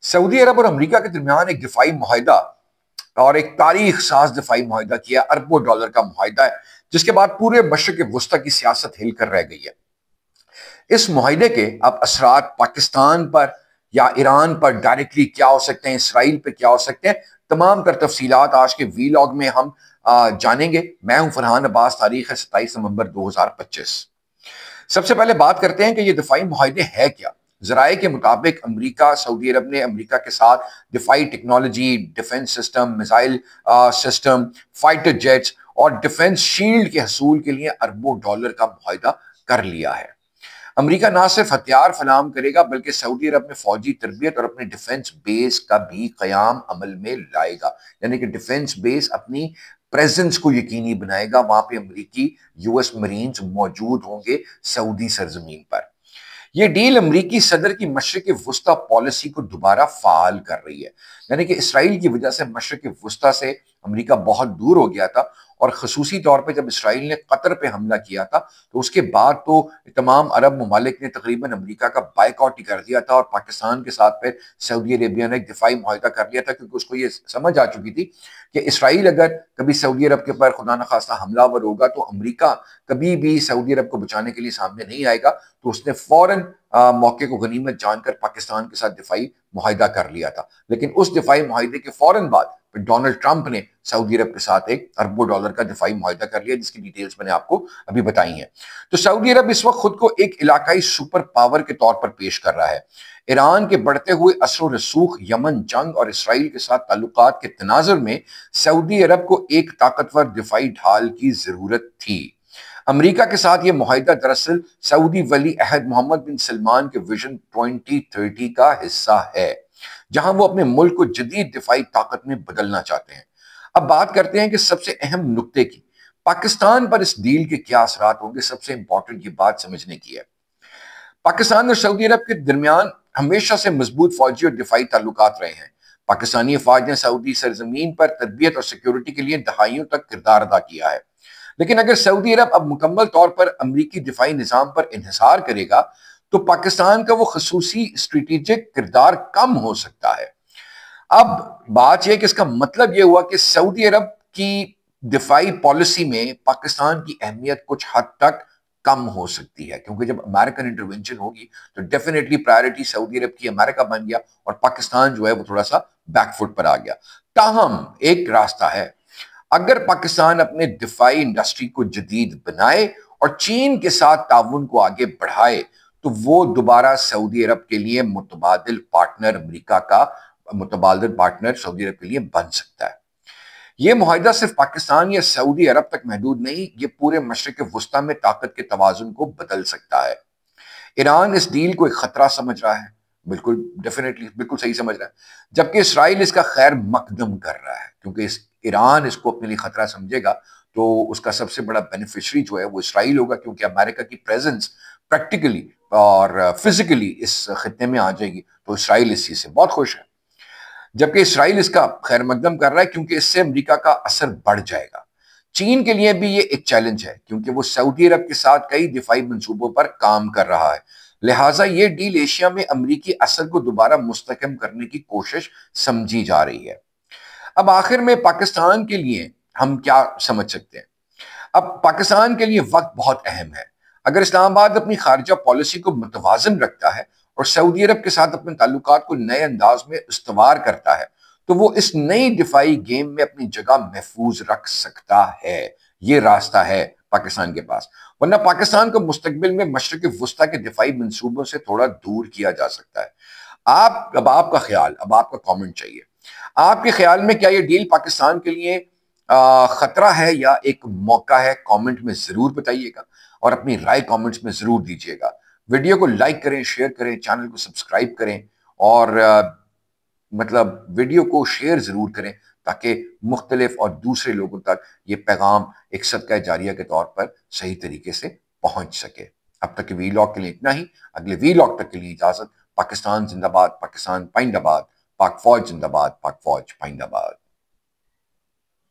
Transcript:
Saudi अरब और America के दरमियान एक दिफाई मुआहिदा और एक तारीख साज दिफाई मुआहिदा किया, अरबों डॉलर का मुआहिदा है, जिसके बाद पूरे मशरक वस्ता की सियासत हिल कर रह गई है। इस मुआहिदे के अब असरात पाकिस्तान पर या ईरान पर डायरेक्टली क्या हो सकते हैं, इसराइल पे क्या हो सकते हैं, तमाम तर तफसीलात आज के वीलॉग में हम जानेंगे। मैं हूं फरहान अब्बास, तारीख है 27 नवंबर 2025। सबसे पहले बात करते हैं कि ये दिफाई मुआहिदे है क्या। जराए के मुताबिक अमेरिका, सऊदी अरब ने अमेरिका के साथ दिफाई technology, defence system, missile system, fighter jets और डिफेंस शील्ड के हसूल के लिए अरबों डॉलर का मुआहिदा कर लिया है। अमेरिका ना सिर्फ हथियार फराहम करेगा बल्कि सऊदी अरब में फौजी तरबियत और अपने डिफेंस बेस का भी कयाम अमल में लाएगा, यानी कि डिफेंस बेस अपनी प्रेजेंस को यकीनी बनाएगा। वहां पे अमेरिकी यूएस मरीन्स मौजूद होंगे सऊदी सरजमीन पर। यह डील अमरीकी सदर की मशरक वस्ता पॉलिसी को दोबारा फाल कर रही है, यानी कि इसराइल की वजह से मशरक वस्ता से अमरीका बहुत दूर हो गया था, और खसूसी तौर पे जब इसराइल ने कतर पे हमला किया था तो उसके बाद तो तमाम अरब ममालिक ने तकरीबन अमरीका का बाइकआउट ही कर दिया था, और पाकिस्तान के साथ फिर सऊदी अरेबिया ने एक दिफाई मुआहिदा कर लिया था, क्योंकि उसको ये समझ आ चुकी थी कि इसराइल अगर कभी सऊदी अरब के ऊपर खुदा न खास्ता हमलावर होगा तो अमरीका कभी भी सऊदी अरब को बचाने के लिए सामने नहीं आएगा। तो उसने फौरन मौके को गनीमत जानकर पाकिस्तान के साथ दिफाई मुआहिदा कर लिया था। लेकिन उस दिफाई मुआहिदे के फौरन बाद डोनाल्ड ट्रंप ने सऊदी अरब के साथ एक अरबों डॉलर का दिफाई मुआहिदा कर लिया, जिसकी डिटेल्स मैंने आपको अभी बताई हैं। तो सऊदी अरब इस वक्त खुद को एक इलाकाई सुपर पावर के तौर पर पेश कर रहा है। ईरान के बढ़ते हुए असर रसूख, यमन जंग और इसराइल के साथ ताल्लुकात के तनाजुर में सऊदी अरब को एक ताकतवर दिफाई ढाल की जरूरत थी। अमेरिका के साथ यह मुआहिदा दरअसल सऊदी वली अहद मोहम्मद बिन सलमान के विजन 2030 का हिस्सा है, जहां वो अपने मुल्क को जदीद दिफाई ताकत में बदलना चाहते हैं। अब बात करते हैं कि सबसे अहम नुक्ते की, पाकिस्तान पर इस डील के क्या असरात होंगे। सबसे इंपॉर्टेंट ये बात समझने की है। पाकिस्तान और सऊदी अरब के दरमियान हमेशा से मजबूत फौजी और दिफाई ताल्लुकात रहे हैं। पाकिस्तानी अफवाज ने सऊदी सरजमीन पर तरबियत और सिक्योरिटी के लिए दहाइयों तक किरदार अदा किया है। लेकिन अगर सऊदी अरब अब मुकम्मल तौर पर अमरीकी दिफाई निजाम पर इन्हिसार करेगा तो पाकिस्तान का वो खसूसी स्ट्रेटेजिक किरदार कम हो सकता है। अब बात यह कि इसका मतलब यह हुआ कि सऊदी अरब की दिफाई पॉलिसी में पाकिस्तान की अहमियत कुछ हद तक कम हो सकती है, क्योंकि जब अमेरिकन इंटरवेंशन होगी तो डेफिनेटली प्रायोरिटी सऊदी अरब की अमेरिका बन गया और पाकिस्तान जो है वो थोड़ा सा बैकफुट पर आ गया। ताहम एक रास्ता है, अगर पाकिस्तान अपने दिफाई इंडस्ट्री को जदीद बनाए और चीन के साथ ताउन को आगे बढ़ाए तो वो दोबारा सऊदी अरब के लिए मुतबादिल पार्टनर, अमेरिका का मुतबादिल पार्टनर सऊदी अरब के लिए बन सकता है। यह मुआहिदा सिर्फ पाकिस्तान या सऊदी अरब तक महदूद नहीं, ये पूरे मशरक वस्ता में ताकत के तवाजुन को बदल सकता है। ईरान इस डील को एक खतरा समझ रहा है, बिल्कुल डेफिनेटली बिल्कुल सही समझ रहा है, जबकि इसराइल इसका खैर मकदम कर रहा है, क्योंकि ईरान इसको अपने लिए खतरा समझेगा तो उसका सबसे बड़ा बेनिफिशियरी जो है वो इसराइल होगा, क्योंकि अमेरिका की प्रेजेंस प्रैक्टिकली और फिजिकली इस खित्ते में आ जाएगी, तो इसराइल इस चीज से बहुत खुश है। जबकि इसराइल इसका खैर मकदम कर रहा है, क्योंकि इससे अमेरिका का असर बढ़ जाएगा। चीन के लिए भी ये एक चैलेंज है, क्योंकि वो सऊदी अरब के साथ कई दिफाई मंसूबों पर काम कर रहा है। लिहाजा ये डील एशिया में अमरीकी असर को दोबारा मुस्तहकम करने की कोशिश समझी जा रही है। अब आखिर में पाकिस्तान के लिए हम क्या समझ सकते हैं। अब पाकिस्तान के लिए वक्त बहुत अहम है। अगर इस्लामाबाद अपनी खारजा पॉलिसी को मुतवाजन रखता है और सऊदी अरब के साथ अपने ताल्लुकात को नए अंदाज में इस्तवार करता है तो वो इस नई दिफाई गेम में अपनी जगह महफूज रख सकता है। ये रास्ता है पाकिस्तान के पास, वरना पाकिस्तान को मुस्तकबिल में मशरक वस्ता के दिफाई मंसूबों से थोड़ा दूर किया जा सकता है। अब आपका ख्याल, अब आपका कॉमेंट चाहिए। आपके ख्याल में क्या ये डील पाकिस्तान के लिए खतरा है या एक मौका है? कमेंट में जरूर बताइएगा और अपनी राय कमेंट्स में जरूर दीजिएगा। वीडियो को लाइक करें, शेयर करें, चैनल को सब्सक्राइब करें और मतलब वीडियो को शेयर जरूर करें ताकि मुख्तलिफ और दूसरे लोगों तक ये पैगाम एक सदका जारिया के तौर पर सही तरीके से पहुंच सके। अब तक के वीलॉग के लिए इतना ही। अगले वीलॉग तक के लिए इजाजत। पाकिस्तान जिंदाबाद, पाकिस्तान पाइंदाबाद, पाक फौज जिंदाबाद, पाक फौज पाइंदाबाद।